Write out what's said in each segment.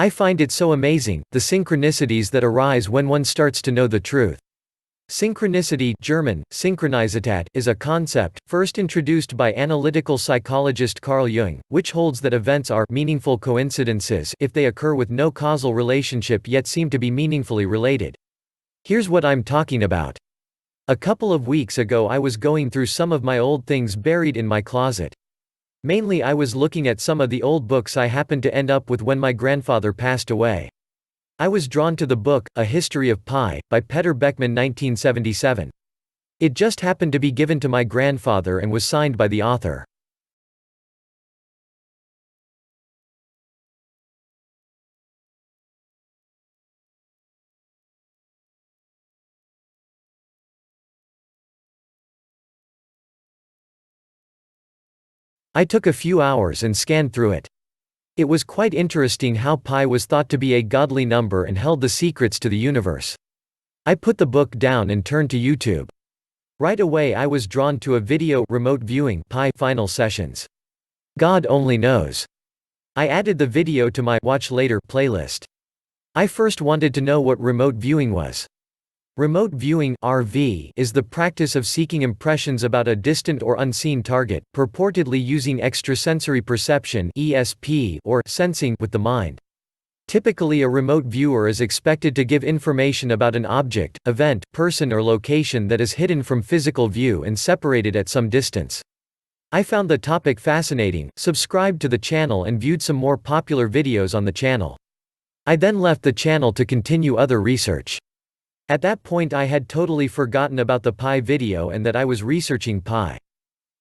I find it so amazing, the synchronicities that arise when one starts to know the truth. Synchronicity German, Synchronicität, is a concept, first introduced by analytical psychologist Carl Jung, which holds that events are meaningful coincidences if they occur with no causal relationship yet seem to be meaningfully related. Here's what I'm talking about. A couple of weeks ago I was going through some of my old things buried in my closet. Mainly I was looking at some of the old books I happened to end up with when my grandfather passed away. I was drawn to the book, A History of Pi, by Peter Beckmann 1977. It just happened to be given to my grandfather and was signed by the author. I took a few hours and scanned through it. It was quite interesting how pi was thought to be a godly number and held the secrets to the universe. I put the book down and turned to YouTube. Right away I was drawn to a video, remote viewing, pi final sessions. God only knows. I added the video to my watch later playlist. I first wanted to know what remote viewing was. Remote viewing (RV) is the practice of seeking impressions about a distant or unseen target, purportedly using extrasensory perception (ESP) or sensing with the mind. Typically a remote viewer is expected to give information about an object, event, person or location that is hidden from physical view and separated at some distance. I found the topic fascinating, subscribed to the channel and viewed some more popular videos on the channel. I then left the channel to continue other research. At that point I had totally forgotten about the pi video and that I was researching pi.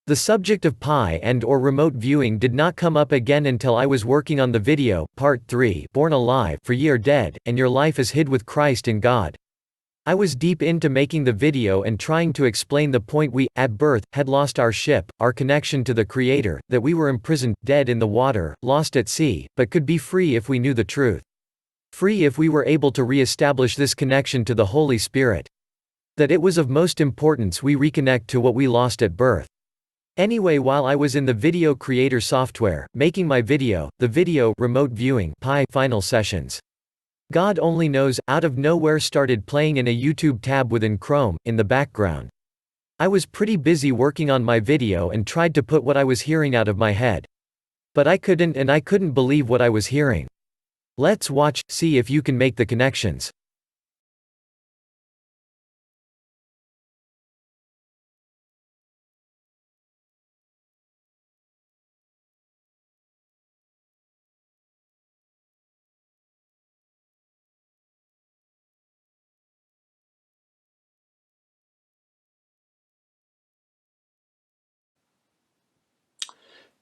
The subject of pi and/or remote viewing did not come up again until I was working on the video, Part 3, Born Alive, for Ye Are Dead, and Your Life is Hid with Christ in God. I was deep into making the video and trying to explain the point we, at birth, had lost our ship, our connection to the Creator, that we were imprisoned, dead in the water, lost at sea, but could be free if we knew the truth. Free if we were able to re-establish this connection to the Holy Spirit. That it was of most importance we reconnect to what we lost at birth. Anyway, while I was in the video creator software, making my video, the video, remote viewing, pi final sessions. God only knows, out of nowhere started playing in a YouTube tab within Chrome, in the background. I was pretty busy working on my video and tried to put what I was hearing out of my head. But I couldn't, and I couldn't believe what I was hearing. Let's watch, see if you can make the connections.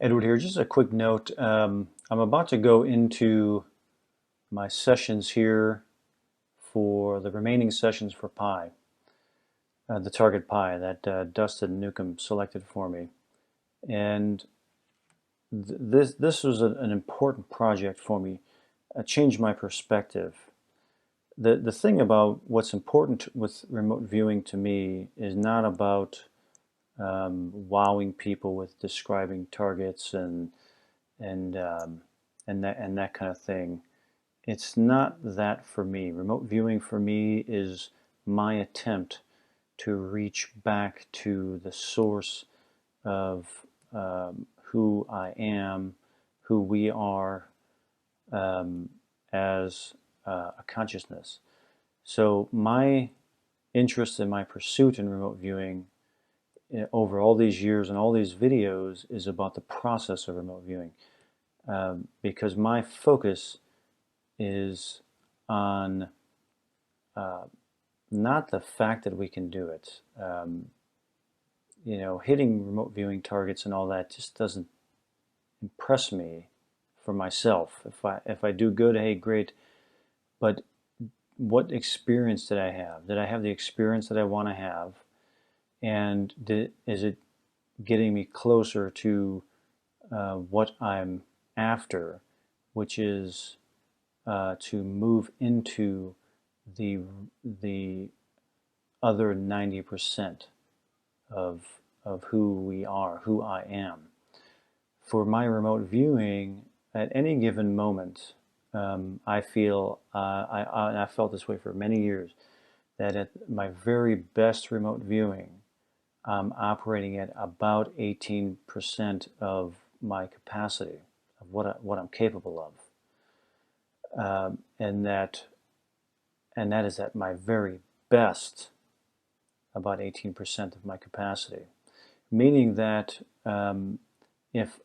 Edward here. Just a quick note. I'm about to go into my sessions here for the remaining sessions for Pi, the target Pi that Dustin Newcomb selected for me. And this was an important project for me. Changed my perspective. The thing about what's important with remote viewing to me is not about wowing people with describing targets and that kind of thing. It's not that for me. Remote viewing for me is my attempt to reach back to the source of who I am, who we are as a consciousness. So my interest and my pursuit in remote viewing over all these years and all these videos is about the process of remote viewing, because my focus is on not the fact that we can do it. Hitting remote viewing targets and all that just doesn't impress me for myself. If I do good, hey, great. But what experience did I have? Did I have the experience that I want to have? And is it getting me closer to what I'm after, which is to move into the other 90% of who we are, who I am. For my remote viewing, at any given moment, I feel, and I felt this way for many years, that at my very best remote viewing, I'm operating at about 18% of my capacity, of what I'm capable of, and that is at my very best, about 18% of my capacity. Meaning that if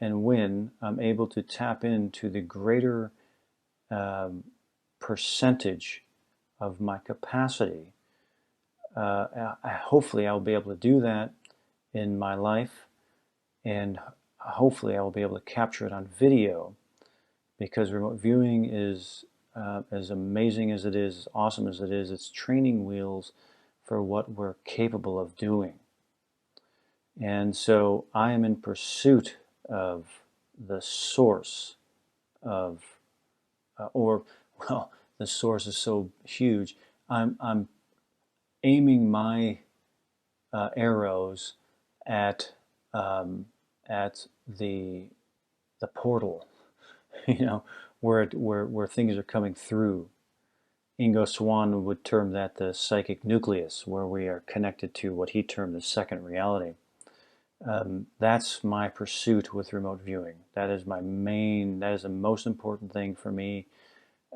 and when I'm able to tap into the greater percentage of my capacity, hopefully I'll be able to do that in my life, and hopefully I will be able to capture it on video, because remote viewing is as amazing as it is, as awesome as it is, it's training wheels for what we're capable of doing. And so I am in pursuit of the source of, the source is so huge. I'm aiming my arrows at the portal, where things are coming through. Ingo Swann would term that the psychic nucleus, where we are connected to what he termed the second reality. That's my pursuit with remote viewing. That is the most important thing for me,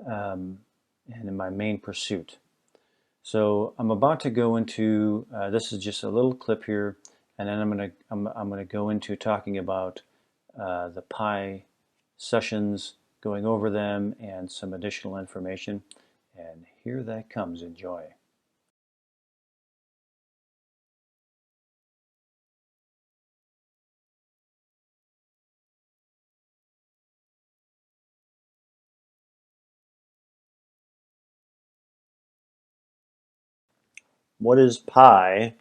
and in my main pursuit. So I'm about to go into, this is just a little clip here, and then I'm gonna go into talking about the Pi sessions, going over them, and some additional information. And here that comes. Enjoy. What is pi?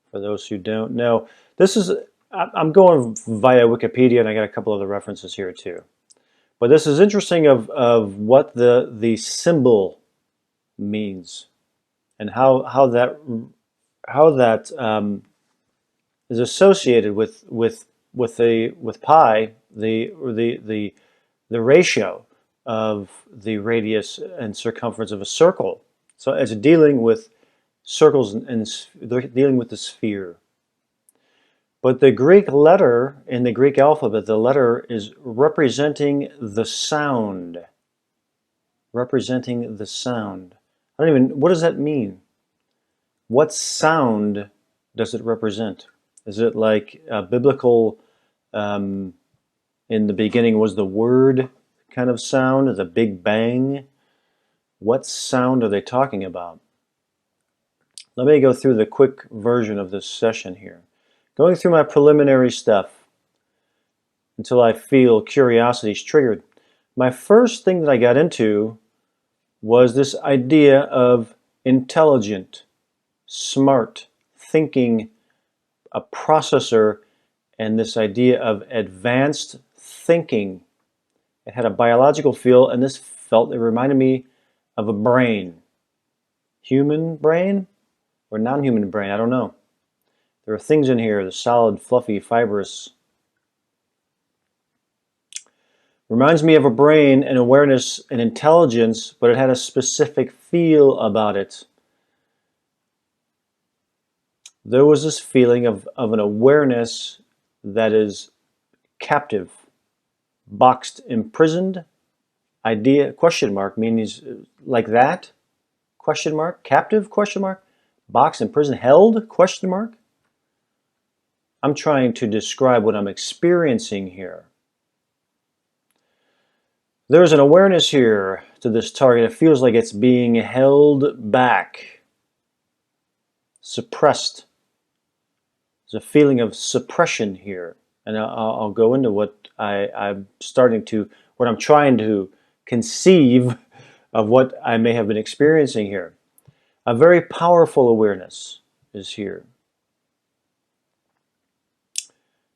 For those who don't know, I'm going via Wikipedia, and I got a couple other references here too. But this is interesting of what the symbol means, and how that is associated with pi, the ratio of the radius and circumference of a circle. So it's dealing with circles, and they're dealing with the sphere. But the Greek letter in the Greek alphabet, the letter is representing the sound. Representing the sound. What does that mean? What sound does it represent? Is it like a biblical, in the beginning was the word kind of sound, the Big Bang? What sound are they talking about? Let me go through the quick version of this session here. Going through my preliminary stuff until I feel curiosity's triggered. My first thing that I got into was this idea of intelligent, smart, thinking, a processor, and this idea of advanced thinking. It had a biological feel, and it reminded me of a brain. Human brain or non-human brain, I don't know. There are things in here, the solid, fluffy, fibrous. Reminds me of a brain, and awareness, and intelligence, but it had a specific feel about it. There was this feeling of an awareness that is captive, boxed, imprisoned. Idea, question mark, means like that? Question mark, captive, question mark, boxed, imprisoned, held, question mark. I'm trying to describe what I'm experiencing here. There's an awareness here to this target. It feels like it's being held back, suppressed. There's a feeling of suppression here. And I'll go into what I'm trying to conceive of what I may have been experiencing here. A very powerful awareness is here.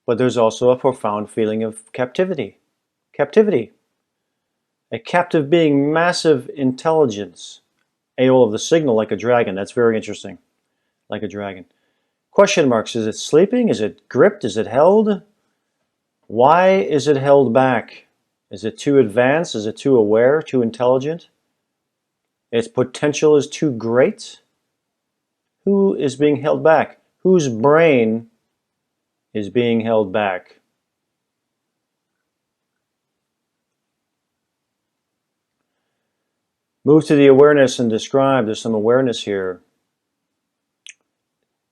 But there's also a profound feeling of captivity. Captivity. A captive being, massive intelligence. AOL of the signal like a dragon. That's very interesting. Like a dragon. Question marks. Is it sleeping? Is it gripped? Is it held? Why is it held back? Is it too advanced? Is it too aware, too intelligent? Its potential is too great? Who is being held back? Whose brain is being held back? Move to the awareness and describe. There's some awareness here.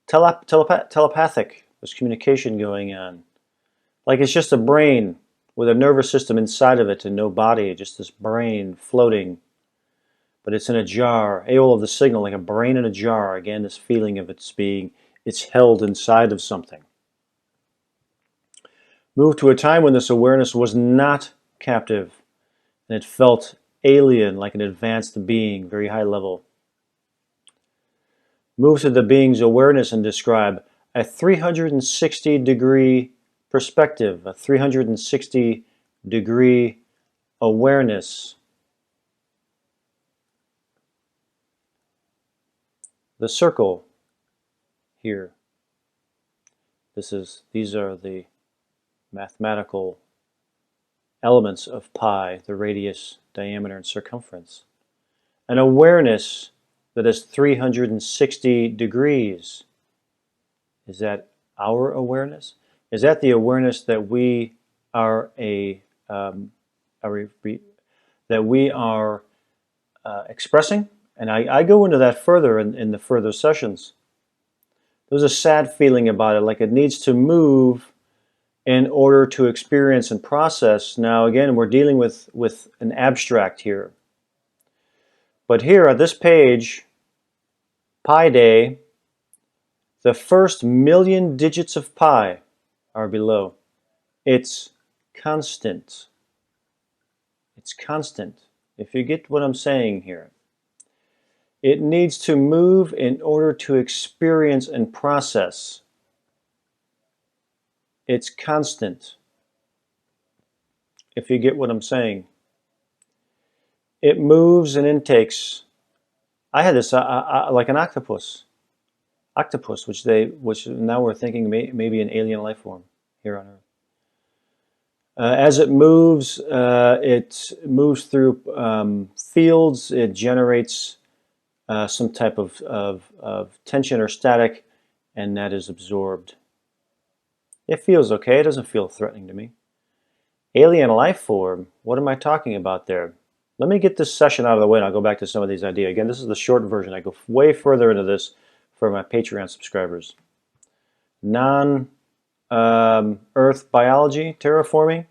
Telepathic. There's communication going on. Like it's just a brain with a nervous system inside of it and no body, just this brain floating. But it's in a jar. All of the signal, like a brain in a jar. Again, this feeling of it's held inside of something. Move to a time when this awareness was not captive and it felt alien, like an advanced being, very high level. Move to the being's awareness and describe a 360-degree perspective, a 360-degree awareness. The circle here. These are the mathematical elements of pi, the radius, diameter, and circumference. An awareness that is 360 degrees. Is that our awareness? Is that the awareness that we are expressing? And I go into that further in the further sessions. There's a sad feeling about it, like it needs to move in order to experience and process. Now again, we're dealing with an abstract here. But here at this page, Pi Day, the first million digits of pi are below. It's constant. It's constant. If you get what I'm saying here. It needs to move in order to experience and process. It's constant. If you get what I'm saying. It moves and intakes. I had this like an octopus. Octopus, which now we're thinking maybe an alien life form here on Earth. As it moves through fields. It generates some type of tension or static, and that is absorbed. It feels okay. It doesn't feel threatening to me. Alien life form, what am I talking about there? Let me get this session out of the way and I'll go back to some of these ideas. Again, this is the short version. I go way further into this for my Patreon subscribers. Non-Earth biology, terraforming.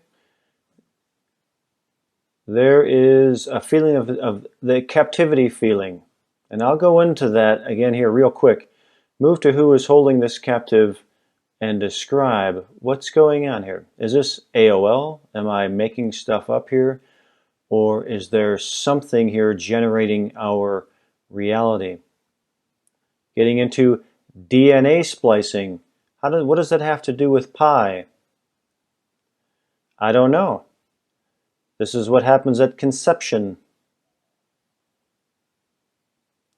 There is a feeling of the captivity feeling. And I'll go into that again here real quick. Move to who is holding this captive and describe what's going on here. Is this AOL? Am I making stuff up here? Or is there something here generating our reality? Getting into DNA splicing. What does that have to do with pi? I don't know. This is what happens at conception.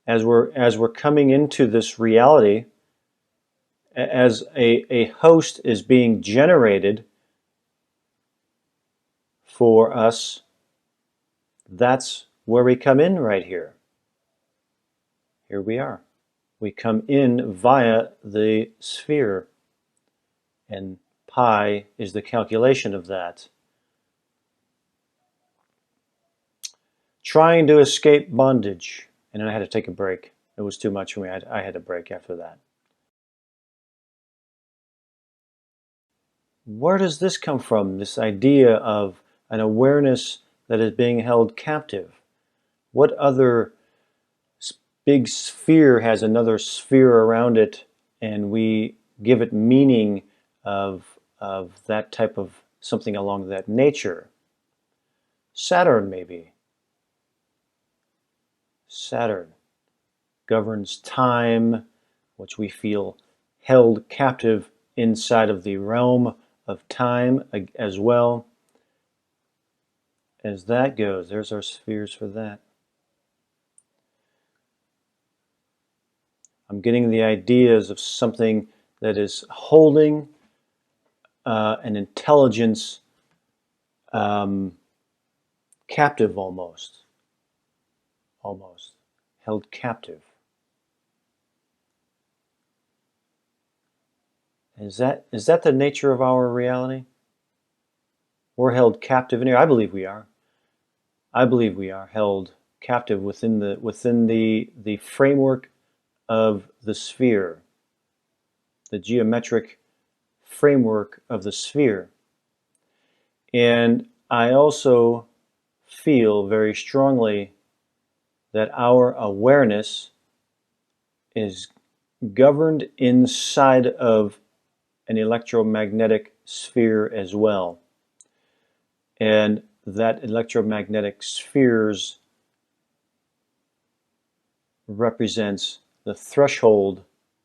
As we're coming into this reality, as a host is being generated for us, that's where we come in right here. Here we are. We come in via the sphere, and pi is the calculation of that. Trying to escape bondage. And then I had to take a break. It was too much for me. I had a break after that. Where does this come from? This idea of an awareness that is being held captive. What other big sphere has another sphere around it, and we give it meaning of that type of something along that nature? Saturn, maybe. Saturn governs time, which we feel held captive inside of the realm of time as well. As that goes, there's our spheres for that. I'm getting the ideas of something that is holding an intelligence captive almost held captive. Is that the nature of our reality? We're held captive in here. I believe we are. I believe we are held captive within the framework of the sphere, the geometric framework of the sphere. And I also feel very strongly that our awareness is governed inside of an electromagnetic sphere as well. And that electromagnetic spheres represents the threshold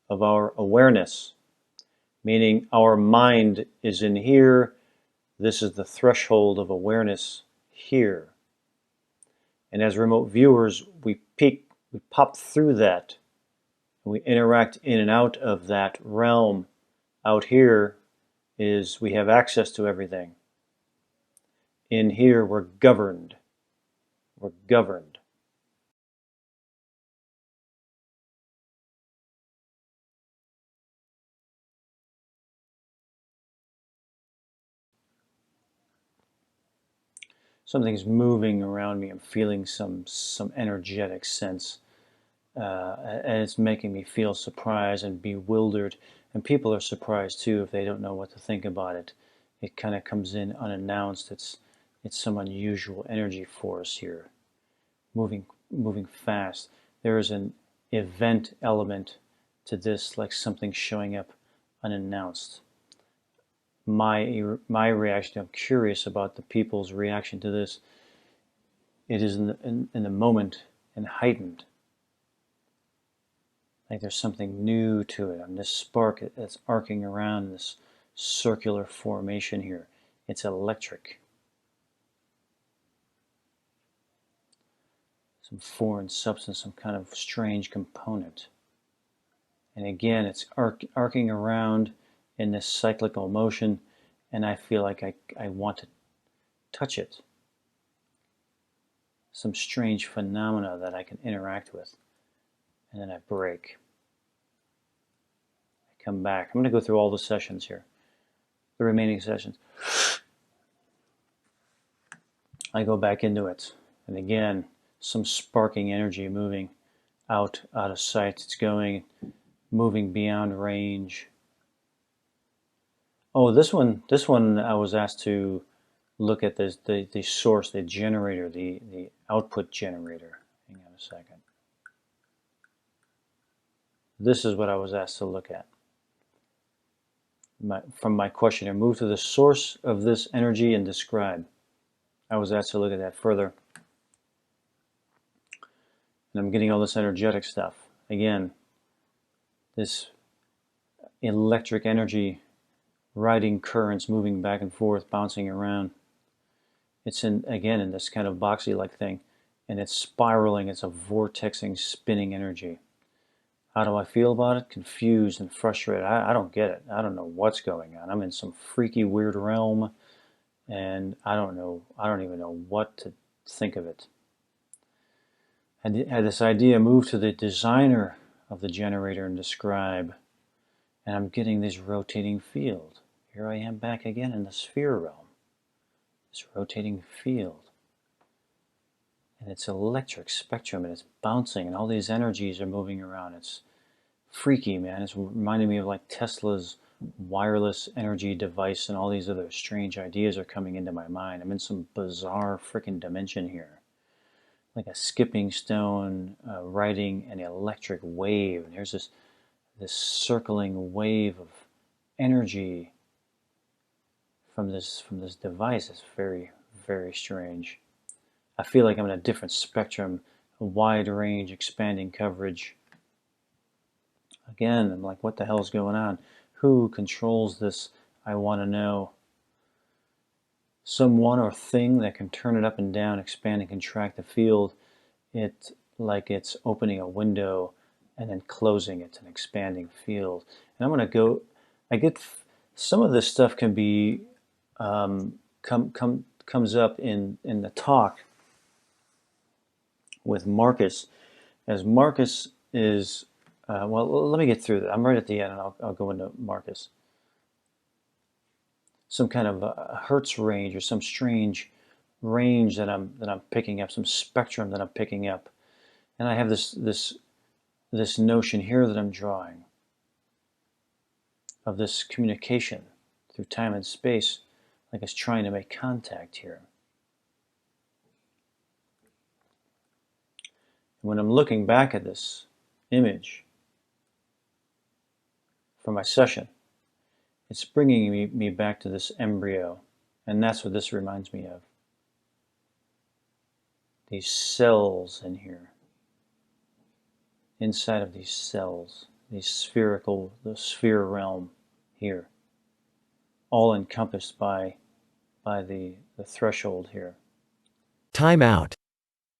of our awareness, meaning our mind is in here. This is the threshold of awareness here. And as remote viewers, we pop through that, and we interact in and out of that realm. Out here is we have access to everything. In here, we're governed. We're governed. Something's moving around me. I'm feeling some energetic sense, and it's making me feel surprised and bewildered. And people are surprised too if they don't know what to think about it. It kind of comes in unannounced. It's some unusual energy force here, moving fast. There is an event element to this, like something showing up unannounced. My reaction, I'm curious about the people's reaction to this. It is in the moment and heightened. Like there's something new to it. And this spark that's arcing around this circular formation here. It's electric. Some foreign substance, some kind of strange component. And again, it's arcing around in this cyclical motion, and I feel like I want to touch it. Some strange phenomena that I can interact with. And then I break. I come back. I'm going to go through all the sessions here, the remaining sessions. I go back into it. And again, some sparking energy moving out of sight. It's going, moving beyond range. Oh, this one I was asked to look at the source, the generator, the output generator. Hang on a second. This is what I was asked to look at. From my questionnaire, move to the source of this energy and describe. I was asked to look at that further. And I'm getting all this energetic stuff. Again, this electric energy, riding currents, moving back and forth, bouncing around. It's in this kind of boxy-like thing, and it's spiraling. It's a vortexing, spinning energy. How do I feel about it? Confused and frustrated. I don't get it. I don't know what's going on. I'm in some freaky, weird realm, and I don't even know what to think of it. I had this idea, move to the designer of the generator and describe, and I'm getting this rotating field. Here I am back again in the sphere realm. This rotating field. And it's electric spectrum, and it's bouncing, and all these energies are moving around. It's freaky, man. It's reminding me of like Tesla's wireless energy device, and all these other strange ideas are coming into my mind. I'm in some bizarre freaking dimension here. Like a skipping stone riding an electric wave. And here's this circling wave of energy from this device. It's very, very strange. I feel like I'm in a different spectrum, a wide range, expanding coverage. Again, I'm like, what the hell is going on? Who controls this? I want to know. Someone or thing that can turn it up and down, expand and contract the field. It's like it's opening a window and then closing it, an expanding field. And I'm going to go, I get some of this stuff can be comes up in the talk with Marcus, as Marcus is well. Let me get through that. I'm right at the end, and I'll go into Marcus. Some kind of a Hertz range or some strange range that I'm picking up, some spectrum that I'm picking up, and I have this notion here that I'm drawing of this communication through time and space, like it's trying to make contact here. When I'm looking back at this image from my session, it's bringing me back to this embryo, and that's what this reminds me of. These cells in here, inside of these cells, the sphere realm here, all encompassed by the threshold here. Time out.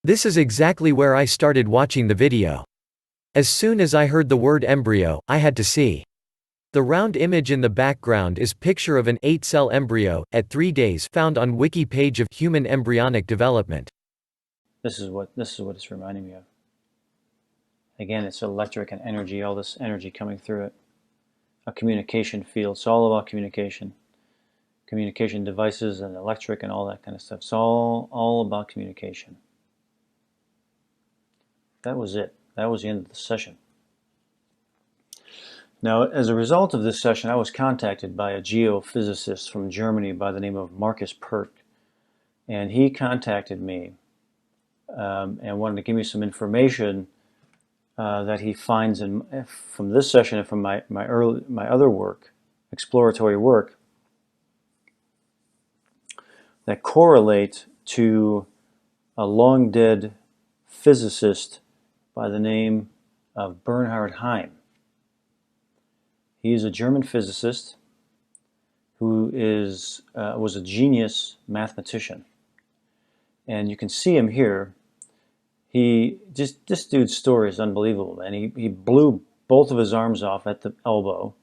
This is exactly where I started watching the video. As soon as I heard the word embryo, I had to see. The round image in the background is picture of an 8-cell embryo, at 3 days, found on wiki page of Human Embryonic Development. This is what it's reminding me of. Again, it's electric and energy, all this energy coming through it. A communication field. It's all about communication. Communication devices and electric and all that kind of stuff. It's all about communication. That was it. That was the end of the session. Now, as a result of this session, I was contacted by a geophysicist from Germany by the name of Marcus Perk. And he contacted me and wanted to give me some information that he finds from this session and from my other work, exploratory work, that correlate to a long dead physicist by the name of Bernhard Heim. He is a German physicist who was a genius mathematician, and you can see him here. This dude's story is unbelievable, man. He blew both of his arms off at the elbow.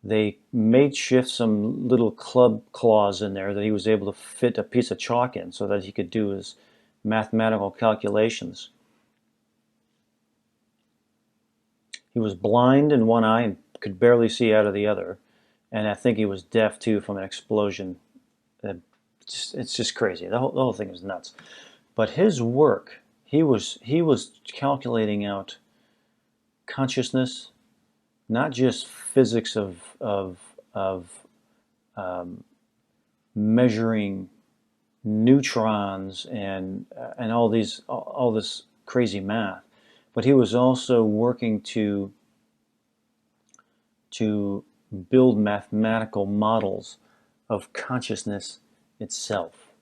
They makeshift some little club claws in there that he was able to fit a piece of chalk in so that he could do his mathematical calculations. He was blind in one eye and could barely see out of the other, and I think he was deaf too from an explosion. It's just crazy. The whole thing is nuts. But his work, he was calculating out consciousness, not just physics of measuring neutrons and all this crazy math, but he was also working to build mathematical models of consciousness itself,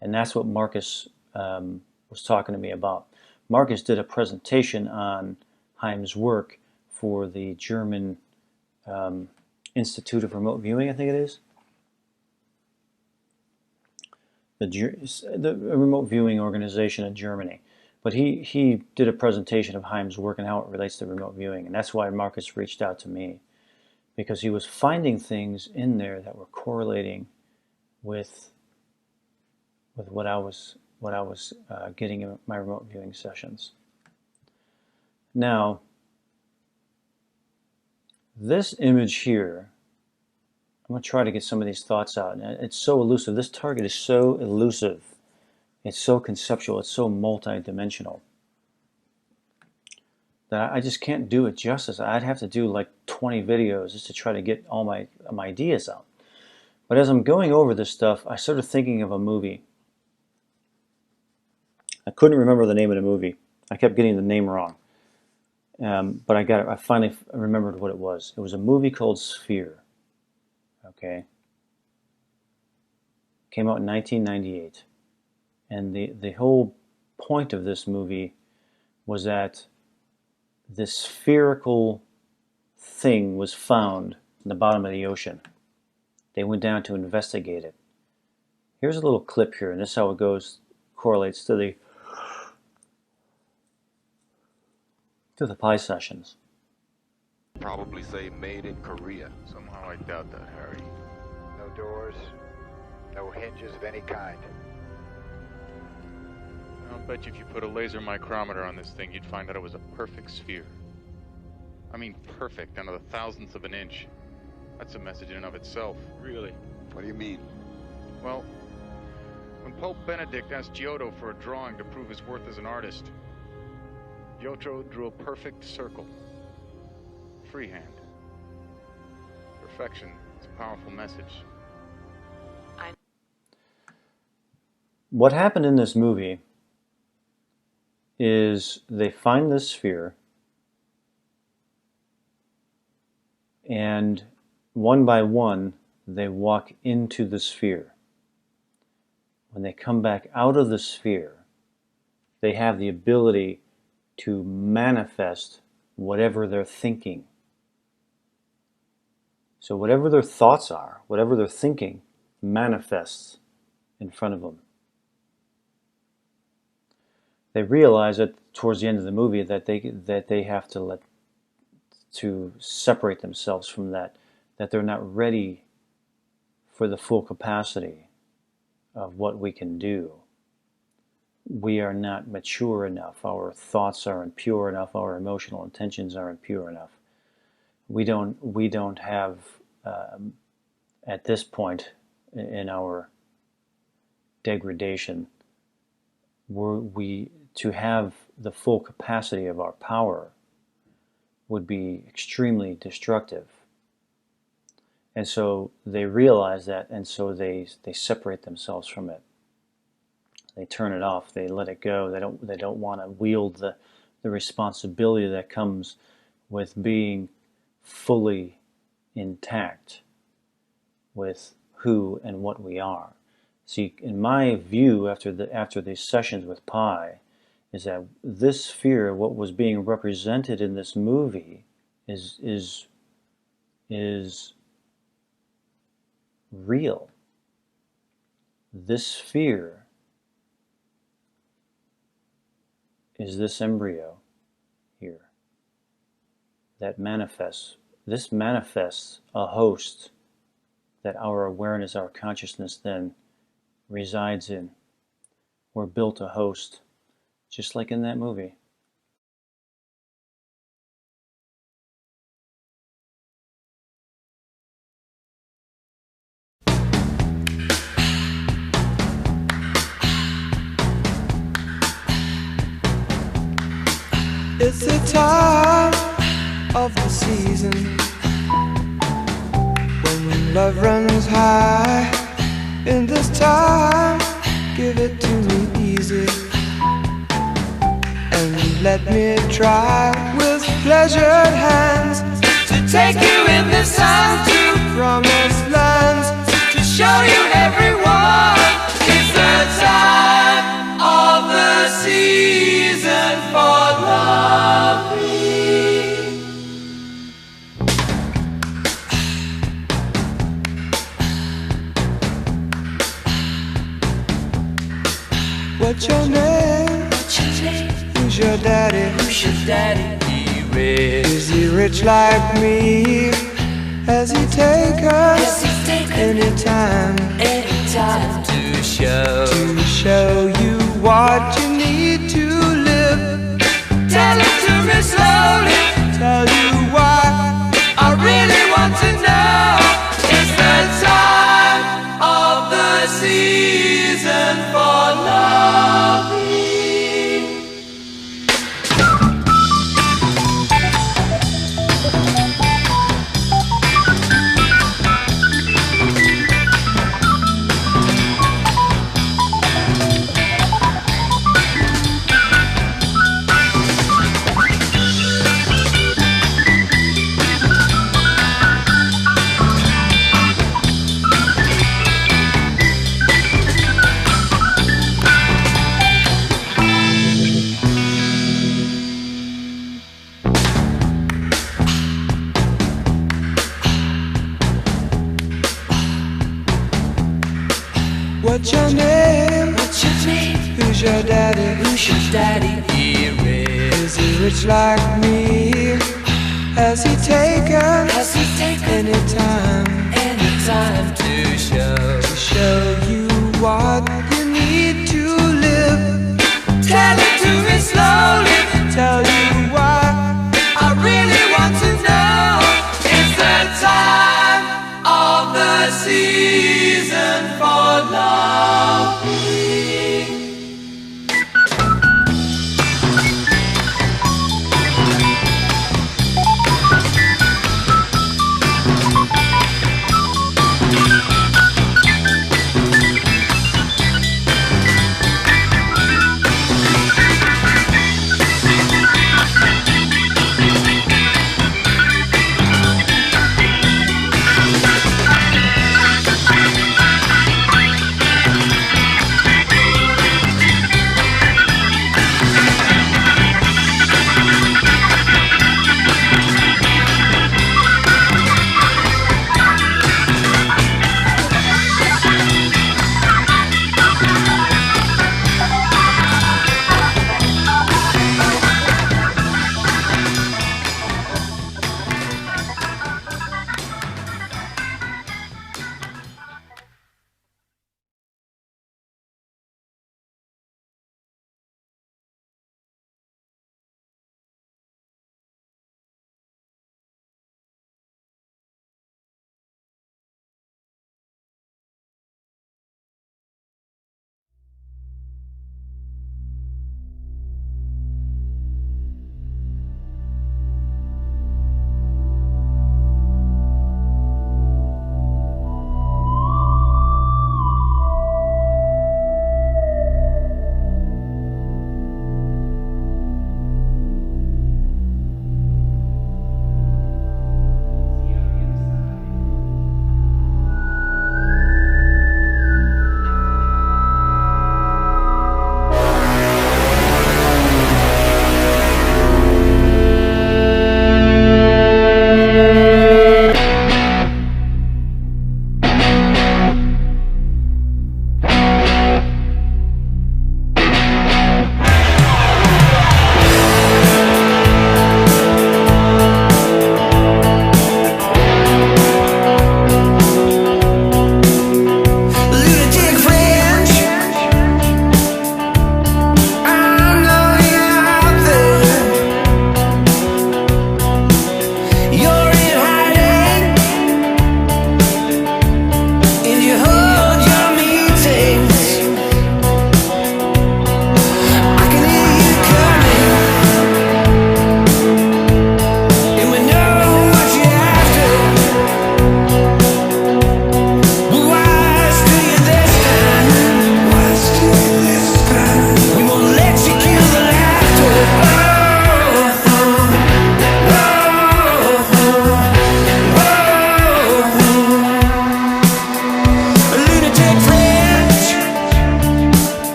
and that's what Marcus was talking to me about. Marcus did a presentation on Heim's work for the German Institute of Remote Viewing, I think it is. The remote viewing organization in Germany. But he did a presentation of Heim's work and how it relates to remote viewing. And that's why Marcus reached out to me, because he was finding things in there that were correlating with what I was getting in my remote viewing sessions. Now, this image here, I'm going to try to get some of these thoughts out. And it's so elusive. This target is so elusive. It's so conceptual. It's so multi-dimensional that I just can't do it justice. I'd have to do like 20 videos just to try to get all my ideas out. But as I'm going over this stuff, I started thinking of a movie. I couldn't remember the name of the movie. I kept getting the name wrong. But I finally remembered what it was. It was a movie called Sphere. Okay. Came out in 1998. And the whole point of this movie was that this spherical thing was found in the bottom of the ocean. They went down to investigate it. Here's a little clip here, and this is how it correlates to the Pi sessions. Probably say made in Korea. Somehow I doubt that, Harry. No doors, no hinges of any kind. I'll bet you if you put a laser micrometer on this thing, you'd find out it was a perfect sphere. I mean perfect, down to the thousandth of an inch. That's a message in and of itself. Really? What do you mean? Well, when Pope Benedict asked Giotto for a drawing to prove his worth as an artist, Giotto drew a perfect circle. Freehand. Perfection is a powerful message. What happened in this movie is they find this sphere, and one by one they walk into the sphere. When they come back out of the sphere, they have the ability to manifest whatever they're thinking. So whatever their thoughts are, whatever they're thinking, manifests in front of them. They realize that towards the end of the movie that they have to separate themselves from that they're not ready for the full capacity of what we can do. We are not mature enough. Our thoughts aren't pure enough. Our emotional intentions aren't pure enough. We don't have at this point in our degradation, to have the full capacity of our power would be extremely destructive. And so they realize that, and so they separate themselves from it. They turn it off. They let it go. They don't want to wield the responsibility that comes with being fully intact with who and what we are. See, in my view, after these sessions with Pi, is that this sphere, what was being represented in this movie, is real. This sphere is this embryo here that manifests. This manifests a host that our awareness, our consciousness then resides in. We're built a host, just like in that movie. It's the time of the season when love runs high. In this time, give it to me easy, and let me try with pleasured hands to take you in the sun to promised lands, to show you everyone. It's the time of the season for loving. What's your name? Who's your daddy? Is he rich like me? Has he take us anytime to show you what you need to live? Tell it to me slowly, tell you why I really want to know. It's the time of the season for loving. What's your name? Who's your daddy? Is he rich like me? Has he taken any time to show you what